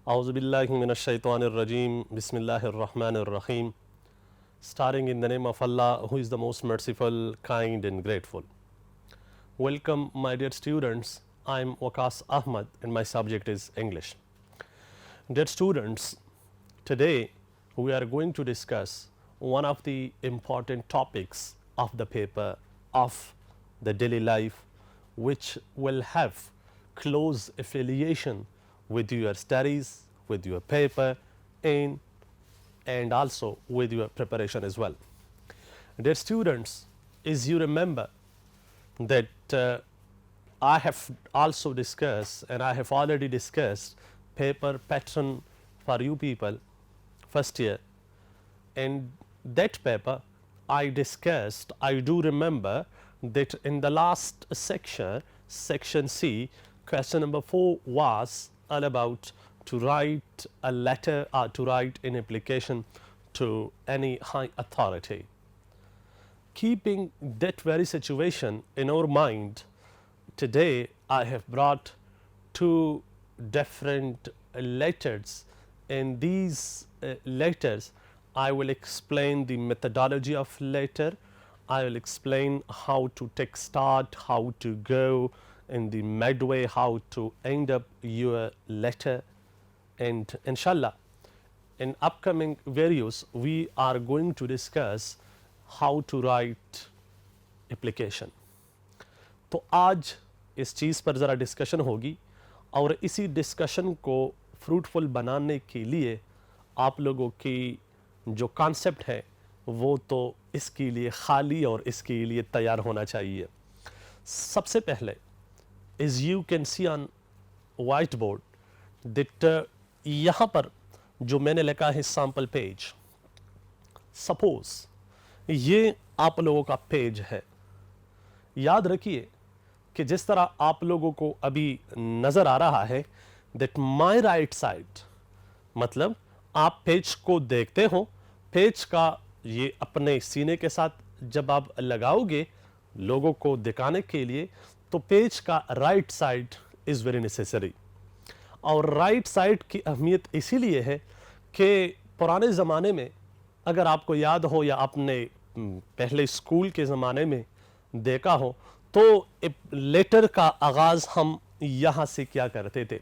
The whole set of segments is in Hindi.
Auzubillahi minash-shaytanir-rajim. Bismillahir-rahmanir-rahim. Starting in the name of Allah, who is the most merciful, kind and grateful. Welcome, my dear students. I am Waqas Ahmad and my subject is English. Dear students, today we are going to discuss one of the important topics of the paper of the daily life, which will have close affiliation with your studies, with your paper, and also with your preparation as well. Dear students, as you remember that I have also discussed and I have already discussed paper pattern for you people first year, and that paper I discussed, I do remember that in the last section, section C, question number 4 was all about to write a letter or to write an application to any high authority. Keeping that very situation in our mind, today I have brought two different letters. In these letters I will explain the methodology of letter, I will explain how to take start, how to go in the midway, how to end up your letter, and inshallah in upcoming videos we are going to discuss how to write application. तो आज इस चीज़ पर ज़रा डिस्कशन होगी और इसी डिस्कशन को फ्रूटफुल बनाने के लिए आप लोगों की जो कॉन्सेप्ट है वो तो इसके लिए खाली और इसके लिए तैयार होना चाहिए. सबसे पहले as you can see on whiteboard that यहाँ पर जो मैंने लिखा है सैम्पल पेज, सपोज ये आप लोगों का पेज है. याद रखिए कि जिस तरह आप लोगों को अभी नज़र आ रहा है that my right side, मतलब आप पेज को देखते हो, पेज का ये अपने सीने के साथ जब आप लगाओगे लोगों को दिखाने के लिए, तो पेज का right side is very necessary. और राइट साइड की अहमियत इसीलिए है कि पुराने ज़माने में अगर आपको याद हो या आपने पहले स्कूल के ज़माने में देखा हो तो लेटर का आगाज़ हम यहाँ से क्या करते थे.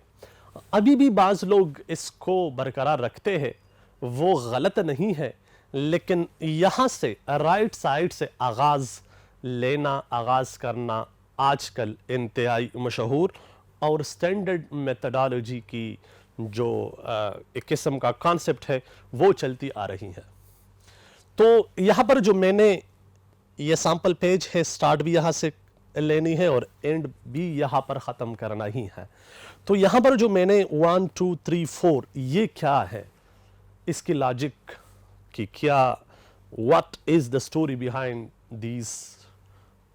अभी भी बाज़ लोग इसको बरकरार रखते हैं, वो गलत नहीं है, लेकिन यहाँ से राइट साइड से आगाज़ लेना, आगाज़ करना आजकल इंतहाई मशहूर और स्टैंडर्ड मेथडोलॉजी की जो एक किस्म का कॉन्सेप्ट है वो चलती आ रही है. तो यहाँ पर जो मैंने ये सैम्पल पेज है, स्टार्ट भी यहाँ से लेनी है और एंड भी यहाँ पर ख़त्म करना ही है. तो यहाँ पर जो मैंने 1 2 3 4 ये क्या है, इसकी लॉजिक की क्या, what is the story behind these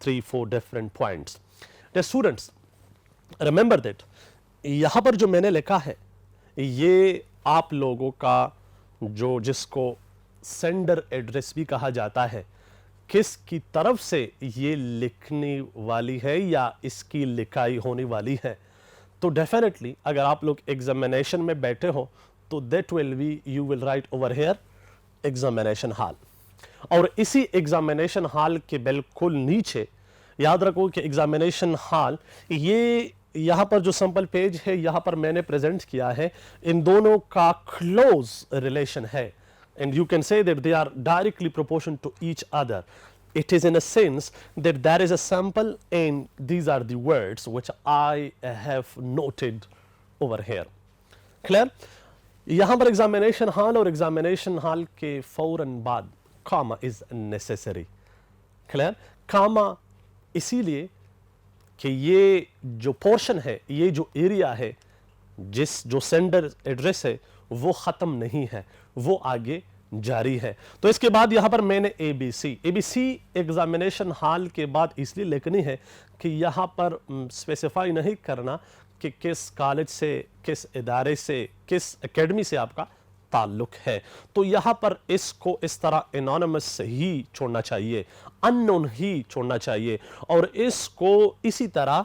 3-4 different points. The students, remember that यहाँ पर जो मैंने लिखा है ये आप लोगों का जो जिसको सेंडर एड्रेस भी कहा जाता है, किसकी तरफ से ये लिखने वाली है या इसकी लिखाई होने वाली है. तो डेफिनेटली अगर आप लोग एग्जामिनेशन में बैठे हो तो that will be, you will write over here examination hall, और इसी एग्जामिनेशन हॉल के बिल्कुल नीचे याद रखो कि एग्जामिनेशन हॉल, ये यहाँ पर जो सैम्पल पेज है यहाँ पर मैंने प्रेजेंट किया है, इन दोनों का क्लोज रिलेशन है, and you can say that they are directly proportion to each other. It is in a sense that there is a sample and these are the words which I have noted over here. Clear? यहाँ पर एग्जामिनेशन हॉल और एग्जामिनेशन हॉल के फौरन बाद कामा इज नेसेसरी. क्लियर? कामा इसीलिए कि ये जो पोर्शन है, ये जो एरिया है, जिस जो सेंडर एड्रेस है वो ख़त्म नहीं है, वो आगे जारी है. तो इसके बाद यहाँ पर मैंने ABC एग्जामिनेशन हॉल के बाद इसलिए लिखनी है कि यहाँ पर स्पेसिफाई नहीं करना कि किस कॉलेज से, किस इदारे से, किस एकेडमी से आपका ताल्लुक है. तो यहाँ पर इसको इस तरह एनोनिमस ही छोड़ना चाहिए, अननोन ही छोड़ना चाहिए, और इसको इसी तरह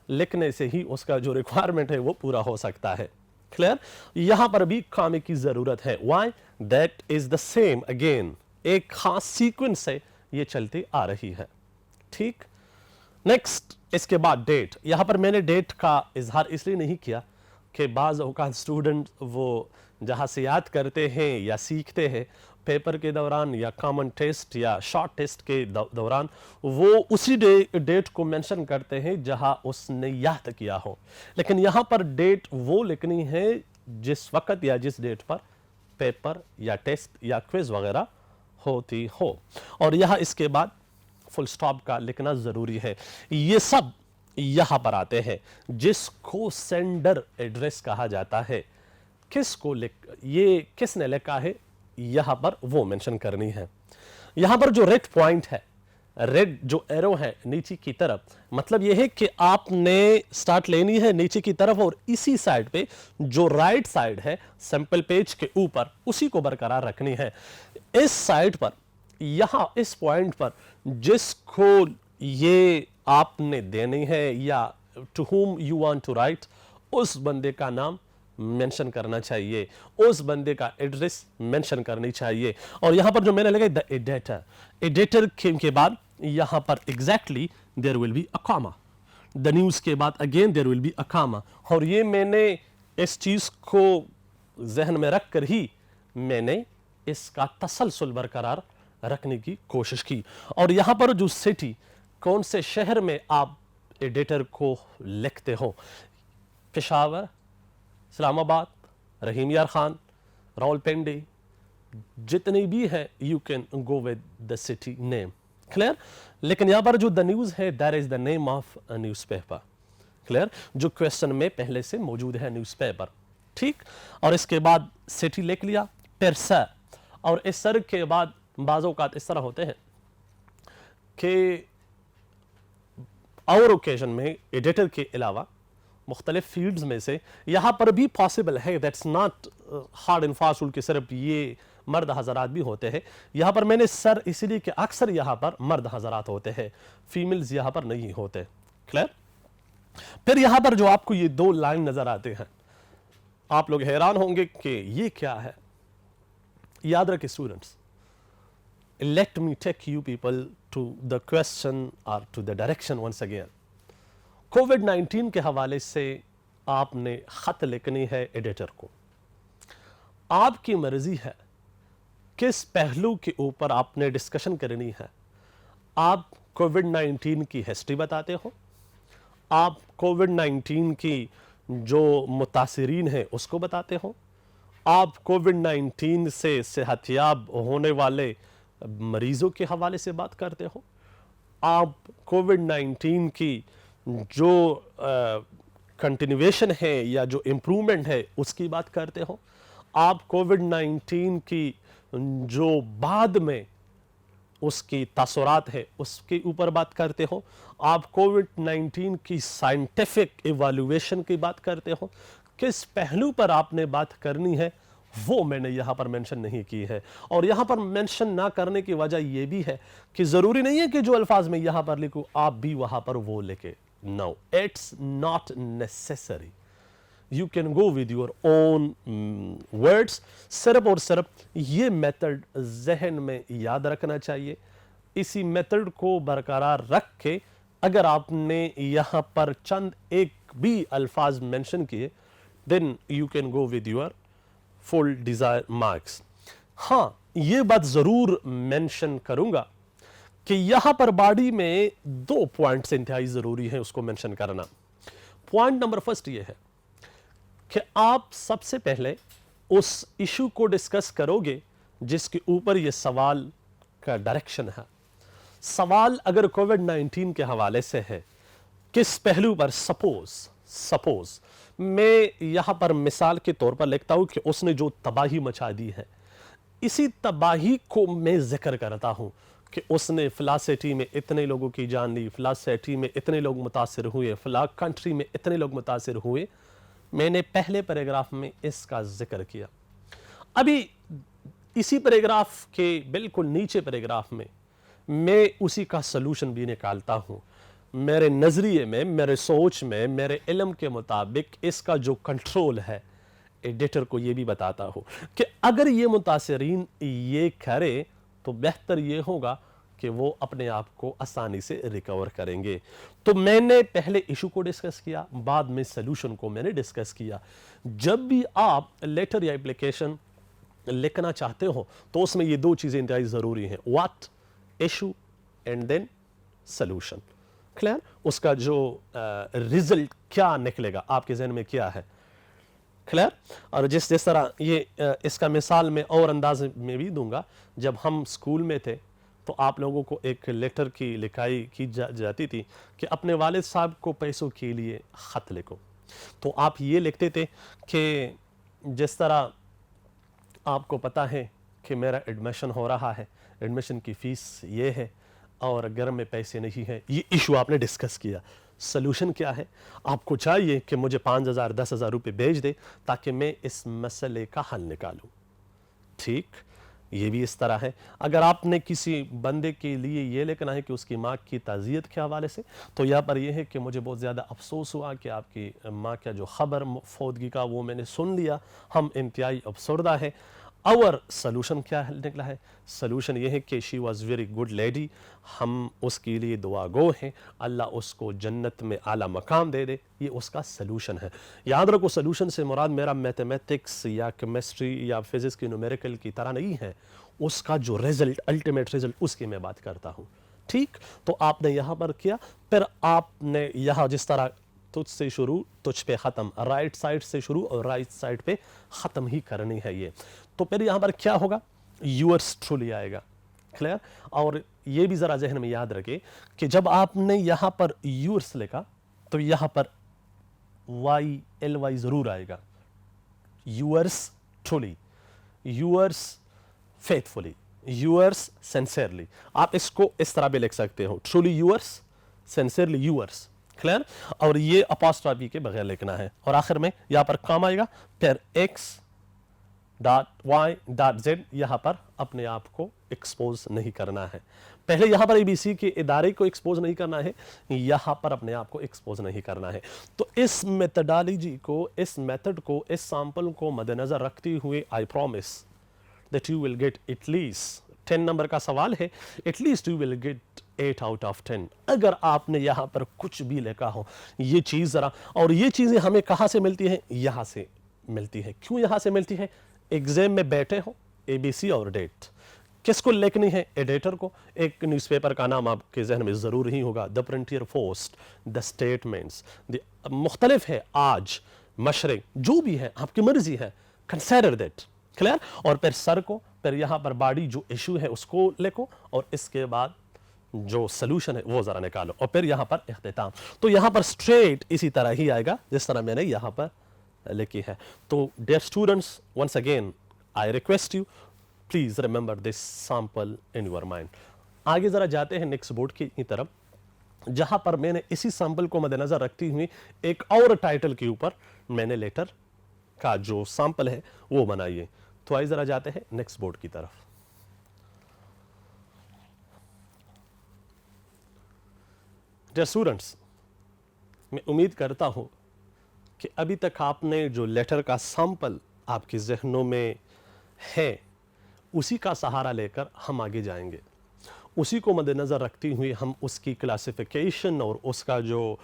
लिखने से ही उसका जो रिक्वायरमेंट है वो पूरा हो सकता है. क्लियर? यहां पर भी कामे की जरूरत है। Why? That is the same again, एक खास सीक्वेंस से ये चलती आ रही है। ठीक, नेक्स्ट इसके बाद डेट। यहां पर मैंने डेट का इजहार इसलिए नहीं किया कि बाज़ औक़ात स्टूडेंट वो जहाँ से याद करते हैं या सीखते हैं पेपर के दौरान या कॉमन टेस्ट या शॉर्ट टेस्ट के दौरान वो उसी डेट को मेंशन करते हैं जहाँ उसने याद किया हो, लेकिन यहाँ पर डेट वो लिखनी है जिस वक्त या जिस डेट पर पेपर या टेस्ट या क्विज वगैरह होती हो। और यहाँ इसके बाद फुल स्टॉप का लिखना ज़रूरी है। ये सब यहाँ पर आते हैं जिसको सेंडर एड्रेस कहा जाता है। किसको ये किसने लिखा है यहाँ पर वो मेंशन करनी है। यहाँ पर जो रेड पॉइंट है, रेड जो एरो है नीचे की तरफ, मतलब यह है कि आपने स्टार्ट लेनी है नीचे की तरफ और इसी साइड पे जो राइट साइड है सैंपल पेज के ऊपर उसी को बरकरार रखनी है। इस साइड पर यहां इस पॉइंट पर जिसको ये आपने देनी है या to whom you want to right, उस बंदे का नाम मेंशन करना चाहिए, उस बंदे का एड्रेस मेंशन करनी चाहिए। और यहां पर जो मैंने लगा द एडिटर, एडिटर के बाद यहां पर exactly there will be a comma, the news के बाद again there will be a comma. और ये मैंने इस चीज को जहन में रख कर ही मैंने इसका तसलसल बरकरार रखने की कोशिश की। और यहां पर जो सिटी, कौन से शहर में आप एडिटर को लिखते हो, पेशावर, इस्लामाबाद, रहीम यार खान, रावलपिंडी, जितने भी हैं you can go with the city name. Clear? लेकिन यहां पर जो द न्यूज है that is the name of a newspaper. Clear? जो क्वेश्चन में पहले से मौजूद है न्यूज़पेपर। ठीक, और इसके बाद सिटी लिख लिया, फिर सर, और इस सर के बाद बाज़ औक़ात इस तरह होते हैं कि और ओकेजन में एडिटर के अलावा मुख्तलिफ फील्ड्स में से यहाँ पर भी पॉसिबल है, that's not hard and fast rule कि सिर्फ ये मर्द हजरात भी होते हैं। यहाँ पर मैंने सर इसलिए कि अक्सर यहाँ पर मर्द हजरात होते हैं, फीमेल्स यहाँ पर नहीं होते। क्लियर? फिर यहाँ पर जो आपको ये दो लाइन नजर आते हैं, आप लोग हैरान होंगे कि ये क्या है। याद रखें students, let me take you people to the question or to the direction once again. कोविड-19 के हवाले से आपने खत लिखनी है एडिटर को। आपकी मर्जी है किस पहलू के ऊपर आपने डिस्कशन करनी है। आप कोविड-19 की हिस्ट्री बताते हो, आप कोविड-19 की जो मुतासिरीन है उसको बताते हो, आप कोविड-19 से सेहतयाब होने वाले मरीजों के हवाले से बात करते हो, आप कोविड-19 की जो कंटिन्यूएशन है या जो इम्प्रूवमेंट है उसकी बात करते हो, आप कोविड-19 की जो बाद में उसकी तासुरात है उसके ऊपर बात करते हो, आप कोविड-19 की साइंटिफिक इवैल्यूएशन की बात करते हो। किस पहलू पर आपने बात करनी है वो मैंने यहाँ पर मेंशन नहीं की है। और यहाँ पर मेंशन ना करने की वजह यह भी है कि ज़रूरी नहीं है कि जो अल्फाज में यहाँ पर लिखूँ आप भी वहाँ पर वो लिखे। No, it's not necessary, you can go with your own words. सिर्फ और सिर्फ ये मेथड जहन में याद रखना चाहिए। इसी मेथड को बरकरार रख के अगर आपने यहाँ पर चंद एक भी अल्फाज मेंशन किए then you can go with your full desire marks. हाँ, ये बात जरूर मेंशन करूंगा कि यहां पर बॉडी में दो पॉइंट्स इंतहाई जरूरी है उसको मेंशन करना। पॉइंट नंबर फर्स्ट ये है कि आप सबसे पहले उस इशू को डिस्कस करोगे जिसके ऊपर ये सवाल का डायरेक्शन है। सवाल अगर कोविड-19 के हवाले से है, किस पहलू पर, सपोज मैं यहां पर मिसाल के तौर पर लिखता हूं कि उसने जो तबाही मचा दी है, इसी तबाही को मैं जिक्र करता हूं कि उसने फला सिटी में इतने लोगों की जान ली, फला सिटी में इतने लोग मुतासिर हुए, फला कंट्री में इतने लोग मुतासिर हुए। मैंने पहले पैराग्राफ में इसका जिक्र किया। अभी इसी पैराग्राफ के बिल्कुल नीचे पैराग्राफ में मैं उसी का सलूशन भी निकालता हूं। मेरे नज़रिए में, मेरे सोच में, मेरे इल्म के मुताबिक इसका जो कंट्रोल है, एडिटर को ये भी बताता हूँ कि अगर ये मुतासरीन ये करे तो बेहतर ये होगा कि वो अपने आप को आसानी से रिकवर करेंगे। तो मैंने पहले इशू को डिस्कस किया, बाद में सलूशन को मैंने डिस्कस किया। जब भी आप लेटर या एप्लीकेशन लिखना चाहते हो तो उसमें ये दो चीज़ें इंतहाई ज़रूरी हैं, what, issue and then solution. Clear? उसका जो रिजल्ट क्या निकलेगा, आपके जहन में क्या है। क्लियर? और जिस जिस तरह ये इसका मिसाल मैं और अंदाज में भी दूंगा, जब हम स्कूल में थे तो आप लोगों को एक लेटर की लिखाई की जाती थी कि अपने वालिद साहब को पैसों के लिए ख़त लिखो। तो आप ये लिखते थे कि जिस तरह आपको पता है कि मेरा एडमिशन हो रहा है, एडमिशन की फ़ीस ये है और घर में पैसे नहीं है। ये इशू आपने डिस्कस किया। सलूशन क्या है? आपको चाहिए कि मुझे 5,000 10,000 रुपये भेज दे ताकि मैं इस मसले का हल निकालूं। ठीक, ये भी इस तरह है। अगर आपने किसी बंदे के लिए ये लिखना है कि उसकी माँ की ताज़ियत के हवाले से, तो यहाँ पर यह है कि मुझे बहुत ज़्यादा अफसोस हुआ कि आपकी माँ का जो ख़बर फौतगी का वो मैंने सुन लिया, हम इंतहाई अफसरदा है। और सलूशन क्या निकला है? सलूशन ये है कि she was very good lady, हम उसके लिए दुआ गो हैं, अल्लाह उसको जन्नत में आला मकाम दे दे। ये उसका सलूशन है। याद रखो, सलूशन से मुराद मेरा मैथमेटिक्स या केमिस्ट्री या फिज़िक्स की न्यूमेरिकल की तरह नहीं है, उसका जो रिज़ल्ट, अल्टीमेट रिज़ल्ट, उसकी मैं बात करता हूँ। ठीक, तो आपने यहाँ पर किया, फिर आपने यहाँ जिस तरह तुझ से शुरू तुझ पे ख़त्म, राइट साइड से शुरू और राइट साइड पे ख़त्म ही करनी है ये। तो फिर यहाँ पर क्या होगा? यूअर्स ट्रूली आएगा। क्लियर? और ये भी ज़रा जहन में याद रखें कि जब आपने यहाँ पर यूअर्स लिखा तो यहाँ पर YLY ज़रूर आएगा। Yours truly, yours faithfully, yours sincerely. आप इसको इस तरह भी लिख सकते हो, truly yours, sincerely yours. Clear? और ये अपॉस्ट्रॉफी के बगैर लिखना है। और आखिर में यहाँ पर काम आएगा, फिर X.Y.Z, यहाँ पर अपने आप को एक्सपोज नहीं करना है। पहले यहाँ पर ABC के इदारे को एक्सपोज नहीं करना है, यहाँ पर अपने आप को एक्सपोज नहीं करना है। तो इस मेथडोलॉजी को, इस मेथड को, इस सैंपल को मद्देनजर रखते हुए I promise that you will get at least 10 number का सवाल है, at least you will get 8 out of 10। अगर आपने यहाँ पर कुछ भी लिखा हो, ये चीज़ ज़रा, और ये चीज़ें हमें कहाँ से मिलती हैं? यहाँ से मिलती है। क्यों यहाँ से मिलती है? एग्जाम में बैठे हो, ABC और डेट किसको लिखनी है? एडिटर को। एक न्यूज़पेपर का नाम आपके जहन में ज़रूर ही होगा, the frontier post, the statements, मुख्तलिफ है, आज, मशरिक, जो भी है आपकी मर्जी है, कंसिडर दैट। क्लियर? और फिर सर को, फिर यहाँ पर बॉडी जो इशू है उसको लिखो, और इसके बाद जो सलूशन है वो ज़रा निकालो, और फिर यहाँ पर इख्तिताम। तो यहाँ पर स्ट्रेट इसी तरह ही आएगा जिस तरह मैंने यहाँ पर लिखी है। तो dear students, once again I request you, please remember this sample in your mind. आगे ज़रा जाते हैं नेक्स्ट बोर्ड की तरफ, जहाँ पर मैंने इसी सैंपल को मद्देनजर रखती हुई एक और टाइटल के ऊपर मैंने लेटर का जो सैंपल है वो बनाइए। तो आइए ज़रा जाते हैं नेक्स्ट बोर्ड की तरफ। डियर स्टूडेंट्स, मैं उम्मीद करता हूँ कि अभी तक आपने जो लेटर का सैंपल आपके जहनों में है, उसी का सहारा लेकर हम आगे जाएंगे। उसी को मद्देनज़र रखती हुई हम उसकी क्लासिफिकेशन और उसका जो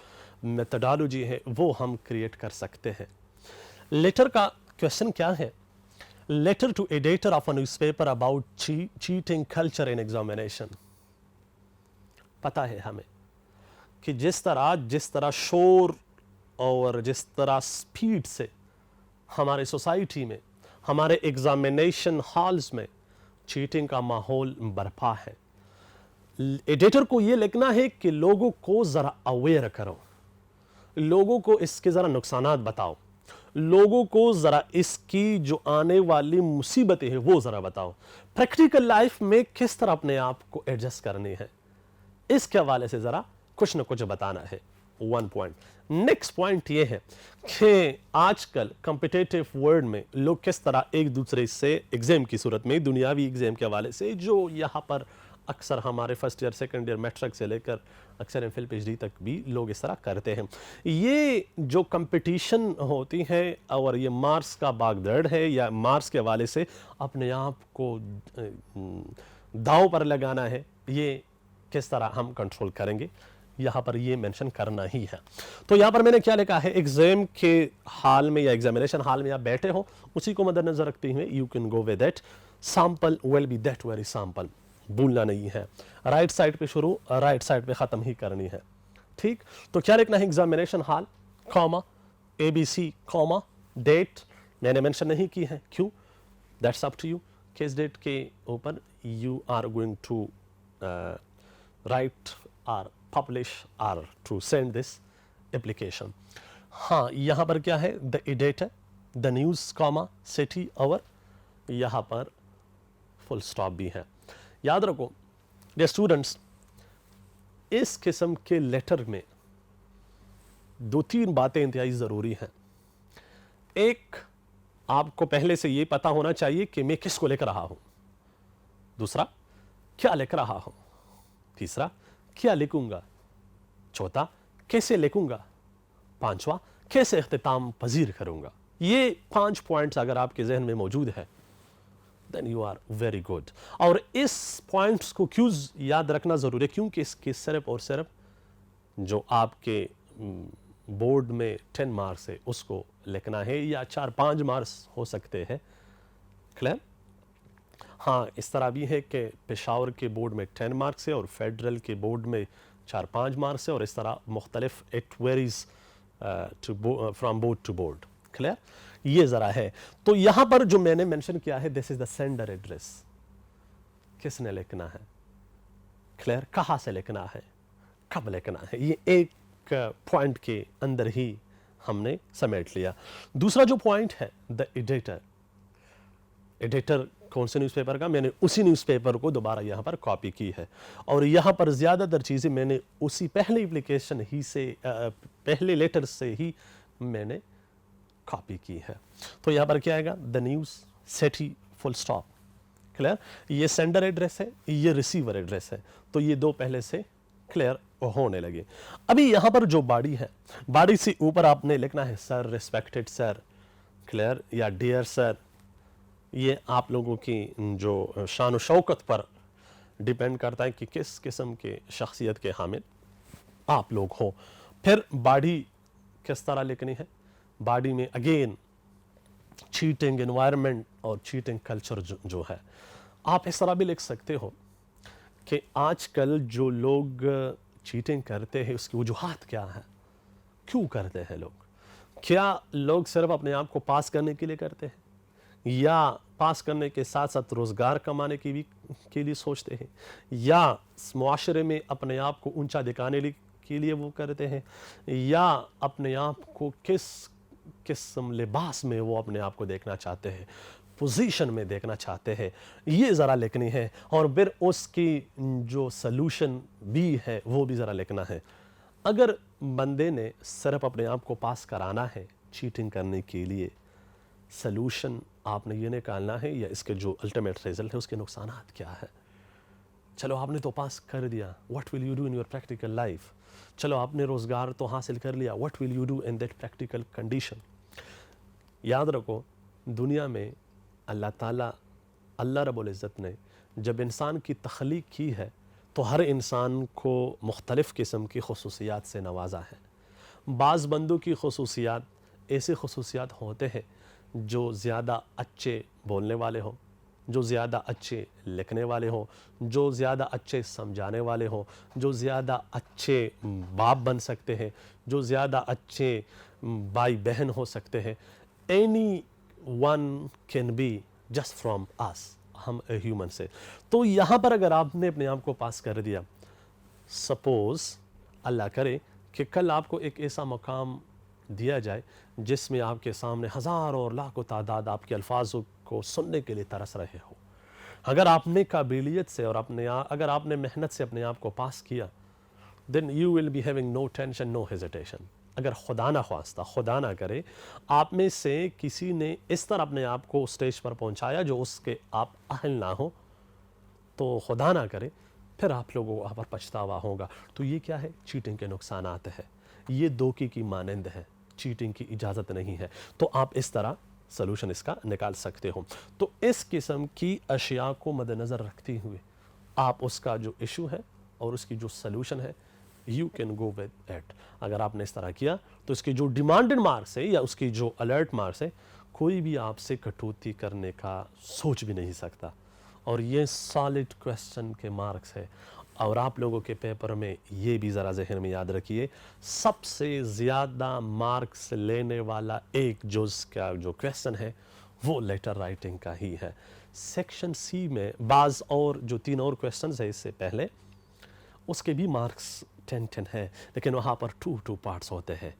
मेथडोलॉजी है वो हम क्रिएट कर सकते हैं। लेटर का क्वेश्चन क्या है? Letter to editor of a newspaper about cheating culture in examination. पता है हमें कि जिस तरह शोर और जिस तरह स्पीड से हमारे सोसाइटी में, हमारे एग्जामिनेशन हॉल्स में चीटिंग का माहौल बर्पा है, एडिटर को ये लिखना है कि लोगों को ज़रा अवेयर करो, लोगों को इसके ज़रा नुकसानात बताओ, लोगों को ज़रा इसकी जो आने वाली मुसीबतें हैं वो ज़रा बताओ, प्रैक्टिकल लाइफ में किस तरह अपने आप को एडजस्ट करनी है, इसके हवाले से ज़रा कुछ न कुछ बताना है। One point. नेक्स्ट पॉइंट ये है कि आजकल कॉम्पिटिटिव वर्ल्ड में लोग किस तरह एक दूसरे से एग्जाम की सूरत में, दुनियावी एग्जाम के हवाले से जो यहाँ पर अक्सर हमारे first year second year matric से लेकर अक्सर एमफिल पीएचडी तक भी लोग इस तरह करते हैं। ये जो कंपटीशन होती है और ये मार्क्स का भागदौड़ है या मार्क्स के हवाले से अपने आप को दांव पर लगाना है, ये किस तरह हम कंट्रोल करेंगे, यहाँ पर ये मेंशन करना ही है। तो यहाँ पर मैंने क्या लिखा है, एग्जाम के हाल में या एग्जामिनेशन हाल में आप बैठे हो, उसी को मद्देनजर रखते हुए you can go with that sample will be that very sample, भूलना नहीं है। राइट साइड पे शुरू, राइट साइड पे ख़त्म ही करनी है। ठीक, तो क्या लिखना है, examination hall comma ABC comma date मैंने मेंशन नहीं की है, क्यों, दैट्स अप टू यू। किस डेट के ऊपर you are going to write or publish or to send this application. हाँ, यहाँ पर क्या है, the editor, the news comma city और यहाँ पर फुल स्टॉप भी है। याद रखो डियर स्टूडेंट्स, इस किस्म के लेटर में 2-3 बातें इंतहाई ज़रूरी हैं। एक, आपको पहले से ये पता होना चाहिए कि मैं किसको लिख रहा हूँ। दूसरा, क्या लिख रहा हूँ। तीसरा, क्या लिखूंगा। चौथा, कैसे लिखूंगा। पांचवा, कैसे इख्तिताम पजीर करूंगा। ये 5 पॉइंट्स अगर आपके जहन में मौजूद है then you are very good. और इस पॉइंट्स को क्यों याद रखना ज़रूरी है, क्योंकि इसके सिर्फ और सिर्फ जो आपके बोर्ड में 10 मार्क्स है उसको लिखना है, या 4-5 मार्क्स हो सकते हैं। क्लियर। हाँ, इस तरह भी है कि पेशावर के बोर्ड में 10 मार्क्स है और फेडरल के बोर्ड में 4-5 मार्क्स है, और इस तरह मुख्तलिफ it varies from board to board. Clear, ये ज़रा है। तो यहाँ पर जो मैंने मेंशन किया है, this is the sender address, किसने लिखना है। क्लियर, कहाँ से लिखना है, कब लिखना है, ये एक पॉइंट के अंदर ही हमने समेट लिया। दूसरा जो पॉइंट है, द एडिटर। एडिटर कौन से न्यूज़पेपर का, मैंने उसी न्यूज़पेपर को दोबारा यहाँ पर कॉपी की है, और यहाँ पर ज़्यादातर चीज़ें मैंने उसी पहले एप्लीकेशन ही से पहले लेटर से ही मैंने कॉपी की है। तो यहाँ पर क्या आएगा, the news city full stop. Clear, ये सेंडर एड्रेस है, ये रिसीवर एड्रेस है, तो ये दो पहले से क्लियर होने लगे। अभी यहाँ पर जो बॉडी है, बॉडी से ऊपर आपने लिखना है सर, रिस्पेक्टेड सर, क्लियर, या डियर सर। ये आप लोगों की जो शान व शौकत पर डिपेंड करता है कि किस किस्म के शख्सियत के हामिल आप लोग हो। फिर बॉडी किस तरह लिखनी है, बॉडी में अगेन चीटिंग एनवायरनमेंट और चीटिंग कल्चर जो है, आप इस तरह भी लिख सकते हो कि आजकल जो लोग चीटिंग करते हैं उसकी वजूहात क्या है, क्यों करते हैं लोग। क्या लोग सिर्फ अपने आप को पास करने के लिए करते हैं, या पास करने के साथ साथ रोज़गार कमाने की के लिए सोचते हैं, या मुआशरे में अपने आप को ऊंचा दिखाने के लिए वो करते हैं, या अपने आप को किस किस्म लिबास में वो अपने आप को देखना चाहते हैं, पोजीशन में देखना चाहते हैं, ये ज़रा लिखनी है। और फिर उसकी जो सलूशन भी है वो भी ज़रा लिखना है। अगर बंदे ने सिर्फ अपने आप को पास कराना है चीटिंग करने के लिए, सलूशन आपने ये निकालना है या इसके जो अल्टीमेट रिजल्ट है उसके नुकसानात क्या है। चलो आपने तो पास कर दिया, what will you do in your practical life. चलो आपने रोज़गार तो हासिल कर लिया, what will you do in that practical condition. याद रखो, दुनिया में अल्लाह ताला, अल्लाह रब्बुल इज़्ज़त ने जब इंसान की तख्लीक की है तो हर इंसान को मुख्तलिफ़ किस्म की खसूसियात से नवाजा है। बाज़ बंदों की खसूसियात ऐसे खसूसियात होते हैं जो ज़्यादा अच्छे बोलने वाले हों, जो ज़्यादा अच्छे लिखने वाले हों, जो ज़्यादा अच्छे समझाने वाले हों, जो ज़्यादा अच्छे बाप बन सकते हैं, जो ज़्यादा अच्छे भाई बहन हो सकते हैं। Any one can be just from us, हम ह्यूमन से। तो यहाँ पर अगर आपने अपने आप को पास कर दिया, सपोज़ अल्लाह करे कि कल आपको एक ऐसा मकाम दिया जाए जिसमें आपके सामने हज़ारों और लाखों तादाद आपके अल्फाजों को सुनने के लिए तरस रहे हो। अगर आपने काबिलियत से और अगर आपने मेहनत से अपने आप को पास किया, then you will be having no tension, no hesitation. अगर खुदा ना ख्वास्ता, खुदा ना करे, आप में से किसी ने इस तरह अपने आप को स्टेज पर पहुंचाया जो उसके आप अहल ना हो, तो खुदा ना करे फिर आप लोगों को वहाँ पर पछतावा होगा। तो ये क्या है, चीटिंग के नुकसानात है, ये धोखे की मानंद है, चीटिंग की इजाज़त नहीं है। तो आप इस तरह सलूशन इसका निकाल सकते हो। तो इस किस्म की अशिया को मद्देनज़र रखते हुए आप उसका जो इशू है और उसकी जो सलूशन है, you can go with it. अगर आपने इस तरह किया तो इसकी जो डिमांडेड मार्क्स है या उसकी जो अलर्ट मार्क्स है, कोई भी आपसे कटौती करने का सोच भी नहीं सकता। और ये सॉलिड क्वेश्चन के मार्क्स है। और आप लोगों के पेपर में ये भी ज़रा जहन में याद रखिए, सबसे ज़्यादा मार्क्स लेने वाला एक जुज़ का जो क्वेश्चन है वो लेटर राइटिंग का ही है। सेक्शन सी में बाज़ और जो 3 और क्वेश्चंस है इससे पहले, उसके भी मार्क्स 10-10 है, लेकिन वहाँ पर 2 पार्ट्स होते हैं।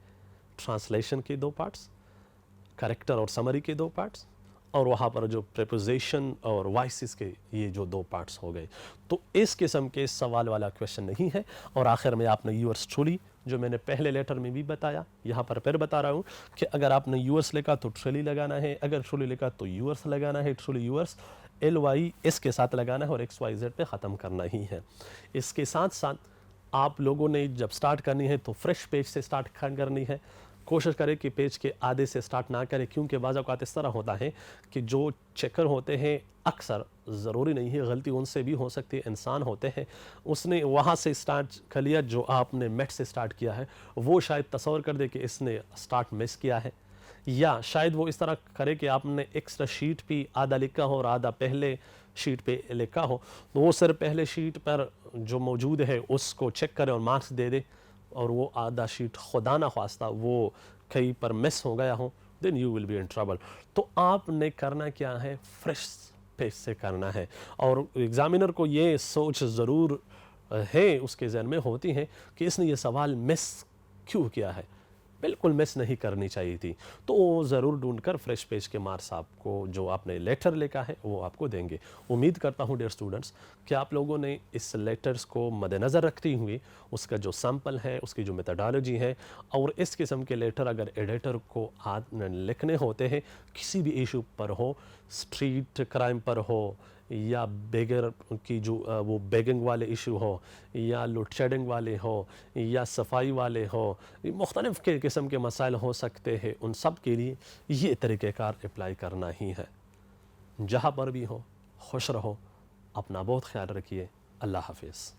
ट्रांसलेशन के 2 पार्ट्स, करेक्टर और समरी के 2 पार्ट्स, और वहाँ पर जो प्रेपोजिशन और वॉइसेस के ये जो 2 पार्ट्स हो गए। तो इस किस्म के सवाल वाला क्वेश्चन नहीं है। और आखिर में आपने यूअर्स ट्रूली, जो मैंने पहले लेटर में भी बताया, यहाँ पर फिर बता रहा हूँ कि अगर आपने यूअर्स लिखा तो ट्रूली लगाना है, अगर ट्रूली लिखा तो यूअर्स लगाना है, ट्रूली यूअर्स LY के साथ लगाना है और XYZ पे ख़त्म करना ही है। इसके साथ साथ आप लोगों ने जब स्टार्ट करनी है तो फ्रेश पेज से स्टार्ट करनी है। कोशिश करें कि पेज के आधे से स्टार्ट ना करें, क्योंकि बाज़ औक़ात इस तरह होता है कि जो चेकर होते हैं, अक्सर ज़रूरी नहीं है, गलती उनसे भी हो सकती है, इंसान होते हैं, उसने वहाँ से स्टार्ट कर लिया जो आपने मेट से स्टार्ट किया है, वो शायद तसव्वुर कर दे कि इसने स्टार्ट मिस किया है, या शायद वो इस तरह करे कि आपने एक्स्ट्रा शीट भी आधा लिखा हो और आधा पहले शीट पे लिखा हो, तो वो सिर्फ पहले शीट पर जो मौजूद है उसको चेक करे और मार्क्स दे दे, और वो आधा शीट खुदा ना ख्वास्ता वो कहीं पर मिस हो गया हो, then you will be in trouble. तो आपने करना क्या है, फ्रेश पेज से करना है। और एग्ज़ामिनर को ये सोच ज़रूर है, उसके ज़हन में होती है कि इसने ये सवाल मिस क्यों किया है, बिल्कुल मिस नहीं करनी चाहिए थी। तो वो ज़रूर ढूंढकर फ्रेश पेज के मार्क्स आपको, जो आपने लेटर लिखा है, वो आपको देंगे। उम्मीद करता हूँ डियर स्टूडेंट्स कि आप लोगों ने इस लेटर्स को मद्देनज़र रखते हुए उसका जो सैम्पल है, उसकी जो मेथडोलॉजी है, और इस किस्म के लेटर अगर एडिटर को लिखने होते हैं, किसी भी इशू पर हो, स्ट्रीट क्राइम पर हो, या बेगर की जो वो बेगिंग वाले इशू हो, या लूट शेडिंग वाले हो, या सफाई वाले हो, मुख्तलिफ़ के किस्म के मसाइल हो सकते हैं, उन सब के लिए ये तरीक़ेकार अप्लाई करना ही है। जहाँ पर भी हो खुश रहो, अपना बहुत ख्याल रखिए। अल्लाह हाफिज़।